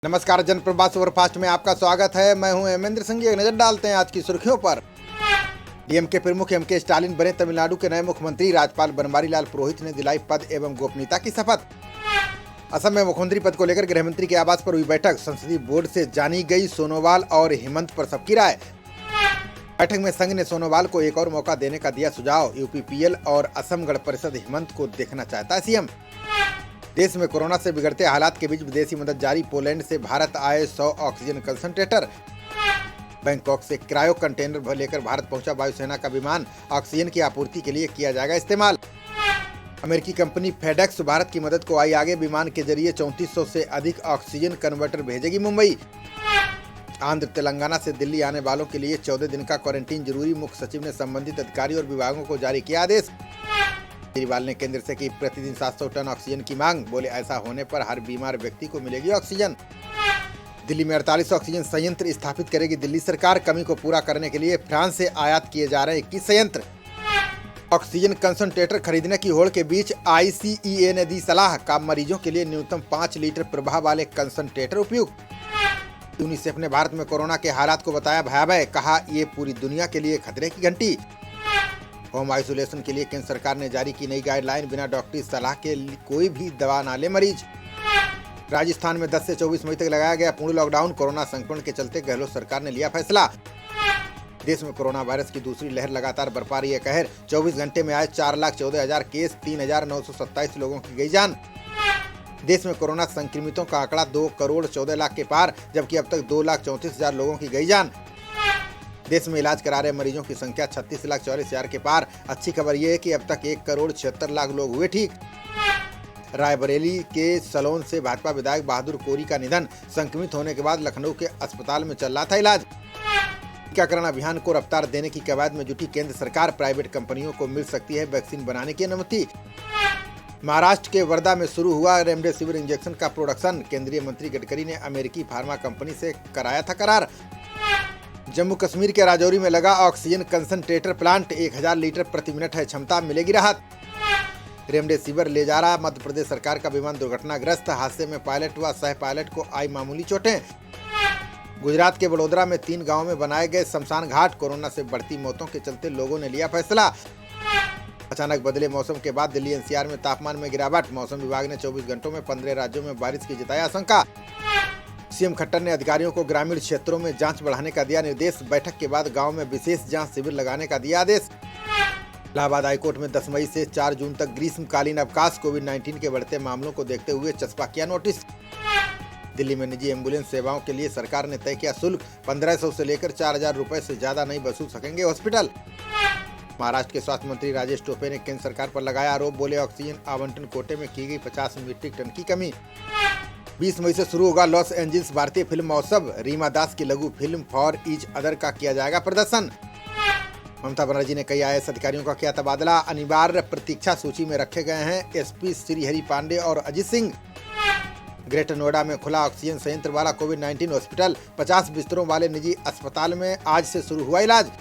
नमस्कार, जनप्रभा सुपरफास्ट में आपका स्वागत है। मैं हूं हेमेंद्र सिंह। एक नजर डालते हैं आज की सुर्खियों पर। डीएमके प्रमुख एमके स्टालिन बने तमिलनाडु के नए मुख्यमंत्री। राज्यपाल बनवारी लाल पुरोहित ने दिलाई पद एवं गोपनीयता की शपथ। असम में मुख्यमंत्री पद को लेकर गृहमंत्री के आवास पर हुई बैठक। संसदीय बोर्ड से जानी गई सोनोवाल और हेमंत पर सबकी राय। बैठक में संघ ने सोनोवाल को एक और मौका देने का दिया सुझाव। यूपीपीएल और असम गण परिषद हेमंत को देखना चाहता है सीएम। देश में कोरोना से बिगड़ते हालात के बीच विदेशी मदद जारी। पोलैंड से भारत आए 100 ऑक्सीजन कंसंट्रेटर। बैंकॉक से क्रायो कंटेनर लेकर भारत पहुंचा वायुसेना का विमान। ऑक्सीजन की आपूर्ति के लिए किया जाएगा इस्तेमाल। अमेरिकी कंपनी फेडेक्स भारत की मदद को आई आगे। विमान के जरिए 3400 से अधिक ऑक्सीजन कन्वर्टर भेजेगी मुंबई। आंध्र तेलंगाना से दिल्ली आने वालों के लिए 14 दिन का क्वारंटीन जरूरी। मुख्य सचिव ने संबंधित अधिकारियों और विभागों को जारी किया आदेश। केजरीवाल ने केंद्र से की प्रतिदिन 700 टन ऑक्सीजन की मांग। बोले ऐसा होने पर हर बीमार व्यक्ति को मिलेगी ऑक्सीजन। दिल्ली में 48 ऑक्सीजन संयंत्र स्थापित करेगी दिल्ली सरकार। कमी को पूरा करने के लिए फ्रांस से आयात किए जा रहे 21 संयंत्र। ऑक्सीजन कंसंट्रेटर खरीदने की होड़ के बीच आईसीईए ने दी सलाह। काम मरीजों के लिए न्यूनतम 5 लीटर प्रभाव वाले कंसंट्रेटर उपयुक्त। यूनिसेफ ने भारत में कोरोना के हालात को बताया भयावह। कहा ये पूरी दुनिया के लिए खतरे की घंटी। होम आइसोलेशन के लिए केंद्र सरकार ने जारी की नई गाइडलाइन। बिना डॉक्टरी सलाह के कोई भी दवा ना ले मरीज। राजस्थान में 10 से 24 मई तक लगाया गया पूर्ण लॉकडाउन। कोरोना संक्रमण के चलते गहलोत सरकार ने लिया फैसला। देश में कोरोना वायरस की दूसरी लहर लगातार बरपा रही है कहर। 24 घंटे में आए 4,14,000 केस। 3,927 लोगों की गई जान। देश में कोरोना संक्रमितों का आंकड़ा 2 करोड़ 14 लाख के पार, जबकि अब तक 2,34,000 लोगों की गई जान। देश में इलाज करा रहे मरीजों की संख्या 36,44,000 के पार। अच्छी खबर यह है कि अब तक 1 करोड़ 76 लाख लोग हुए ठीक। रायबरेली के सलोन से भाजपा विधायक बहादुर कोरी का निधन। संक्रमित होने के बाद लखनऊ के अस्पताल में चल रहा था इलाज। टीकाकरण अभियान को रफ्तार देने की कवायद में जुटी केंद्र सरकार। प्राइवेट कंपनियों को मिल सकती है वैक्सीन बनाने की अनुमति। महाराष्ट्र के वर्धा में शुरू हुआ रेमडेसिविर इंजेक्शन का प्रोडक्शन। केंद्रीय मंत्री गडकरी ने अमेरिकी फार्मा कंपनी से कराया था करार। जम्मू कश्मीर के राजौरी में लगा ऑक्सीजन कंसंट्रेटर प्लांट। 1000 लीटर प्रति मिनट है क्षमता, मिलेगी राहत। रेमडेसिविर ले जा रहा मध्य प्रदेश सरकार का विमान दुर्घटनाग्रस्त। हादसे में पायलट व सह पायलट को आई मामूली चोटें। गुजरात के वडोदरा में 3 गांवों में बनाए गए शमशान घाट। कोरोना से बढ़ती मौतों के चलते लोगों ने लिया फैसला। अचानक बदले मौसम के बाद दिल्ली एनसीआर में तापमान में गिरावट। मौसम विभाग ने 24 घंटों में 15 राज्यों में बारिश की जताई आशंका। सीएम खट्टर ने अधिकारियों को ग्रामीण क्षेत्रों में जांच बढ़ाने का दिया निर्देश। बैठक के बाद गांव में विशेष जांच शिविर लगाने का दिया आदेश। इलाहाबाद हाईकोर्ट में 10 मई से 4 जून तक ग्रीष्मकालीन अवकाश। कोविड-19 के बढ़ते मामलों को देखते हुए चस्पा किया नोटिस। दिल्ली में निजी एम्बुलेंस सेवाओं के लिए सरकार ने तय किया शुल्क। 1500 से लेकर 4,000 रुपए से ज्यादा नहीं वसूल सकेंगे हॉस्पिटल। महाराष्ट्र के स्वास्थ्य मंत्री राजेश टोपे ने केंद्र सरकार पर लगाया आरोप। बोले ऑक्सीजन आवंटन कोटे में की गई 50 मीट्रिक टन की कमी। 20 मई से शुरू होगा लॉस एंजल्स भारतीय फिल्म महोत्सव। रीमा दास की लघु फिल्म फॉर ईच अदर का किया जाएगा प्रदर्शन। ममता बनर्जी ने कई आईएएस अधिकारियों का किया तबादला। अनिवार्य प्रतीक्षा सूची में रखे गए हैं एसपी श्रीहरि पांडे और अजित सिंह। ग्रेटर नोएडा में खुला ऑक्सीजन संयंत्र वाला कोविड-19 हॉस्पिटल। 50 बिस्तरों वाले निजी अस्पताल में आज से शुरू हुआ इलाज।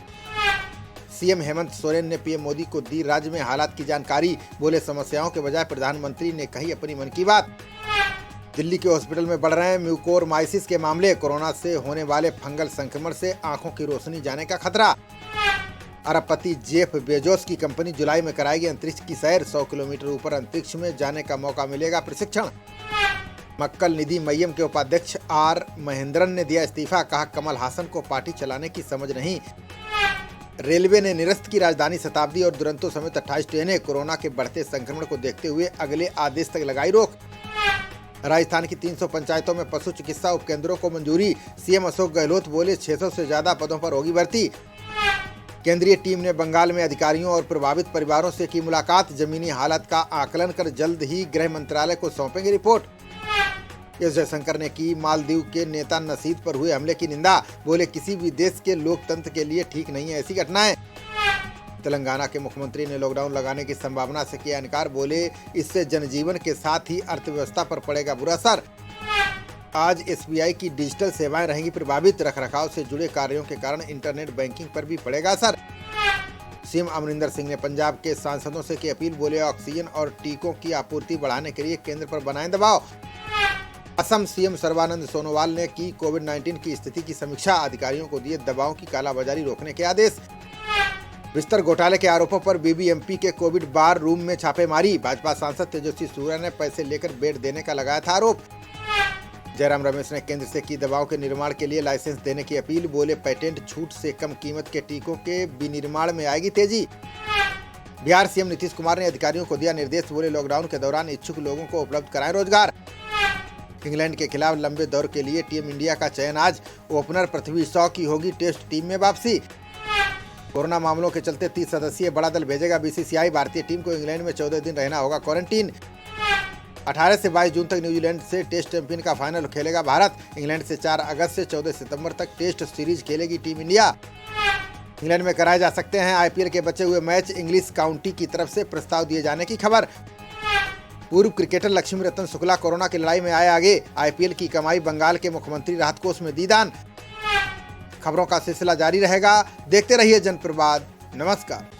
सीएम हेमंत सोरेन ने पीएम मोदी को दी राज्य में हालात की जानकारी। बोले समस्याओं के बजाय प्रधानमंत्री ने कही अपनी मन की बात। दिल्ली के हॉस्पिटल में बढ़ रहे हैं म्यूकोरमाइसिस के मामले। कोरोना से होने वाले फंगल संक्रमण से आंखों की रोशनी जाने का खतरा। अरबपति जेफ बेजोस की कंपनी जुलाई में कराएगी अंतरिक्ष की सैर। 100 किलोमीटर ऊपर अंतरिक्ष में जाने का मौका मिलेगा प्रशिक्षण। मक्कल निधि मय्यम के उपाध्यक्ष आर महेंद्रन ने दिया इस्तीफा। कहा कमल हासन को पार्टी चलाने की समझ नहीं। रेलवे ने निरस्त की राजधानी शताब्दी और दुरंतो समेत 28 ट्रेनें। कोरोना के बढ़ते संक्रमण को देखते हुए अगले आदेश तक लगाई रोक। राजस्थान की 300 पंचायतों में पशु चिकित्सा उपकेंद्रों को मंजूरी। सीएम अशोक गहलोत बोले 600 से ज्यादा पदों पर होगी भर्ती। केंद्रीय टीम ने बंगाल में अधिकारियों और प्रभावित परिवारों से की मुलाकात। जमीनी हालत का आकलन कर जल्द ही गृह मंत्रालय को सौंपेंगे रिपोर्ट। एस जयशंकर ने की मालदीव के नेता नसीद पर हुए हमले की निंदा। बोले किसी भी देश के लोकतंत्र के लिए ठीक नहीं है ऐसी घटनाएं। तेलंगाना के मुख्यमंत्री ने लॉकडाउन लगाने की संभावना से किया इनकार। बोले इससे जनजीवन के साथ ही अर्थव्यवस्था पर पड़ेगा बुरा असर। आज एसबीआई की डिजिटल सेवाएं रहेंगी प्रभावित। रखरखाव से जुड़े कार्यों के कारण इंटरनेट बैंकिंग पर भी पड़ेगा असर। सीएम अमरिंदर सिंह ने पंजाब के सांसदों से की अपील। बोले ऑक्सीजन और टीकों की आपूर्ति बढ़ाने के लिए केंद्र पर बनाएं दबाव। असम सीएम सर्बानंद सोनोवाल ने की कोविड-19 की स्थिति की समीक्षा, अधिकारियों को दिए दवाओं की कालाबाजारी रोकने के आदेश। बिस्तर घोटाले के आरोपों पर बीबीएमपी के कोविड बार रूम में छापेमारी, भाजपा सांसद तेजस्वी सूर्या ने पैसे लेकर बेड देने का लगाया था आरोप। जयराम रमेश ने केंद्र से की दवाओं के निर्माण के लिए लाइसेंस देने की अपील, बोले पेटेंट छूट से कम कीमत के टीकों के विनिर्माण में आएगी तेजी। बिहार सीएम नीतीश कुमार ने अधिकारियों को दिया निर्देश, बोले लॉकडाउन के दौरान इच्छुक लोगों को उपलब्ध कराएं रोजगार। इंग्लैंड के खिलाफ लंबे दौर के लिए टीम इंडिया का चयन आज, ओपनर पृथ्वी शॉ की होगी टेस्ट टीम में वापसी। कोरोना मामलों के चलते 30 सदस्यीय बड़ा दल भेजेगा बीसीसीआई, भारतीय टीम को इंग्लैंड में 14 दिन रहना होगा क्वारंटीन। 18 से 22 जून तक न्यूजीलैंड से टेस्ट चैंपियन का फाइनल खेलेगा भारत। इंग्लैंड से 4 अगस्त से 14 सितंबर तक टेस्ट सीरीज खेलेगी टीम इंडिया। इंग्लैंड में कराए जा सकते हैं आईपीएल के बचे हुए मैच, इंग्लिश काउंटी की तरफ से प्रस्ताव दिए जाने की खबर। पूर्व क्रिकेटर लक्ष्मी रतन शुक्ला कोरोना की लड़ाई में आए आगे, आईपीएल की कमाई बंगाल के मुख्यमंत्री राहत कोष में दी दान। खबरों का सिलसिला जारी रहेगा, देखते रहिए जनप्रवाद। नमस्कार।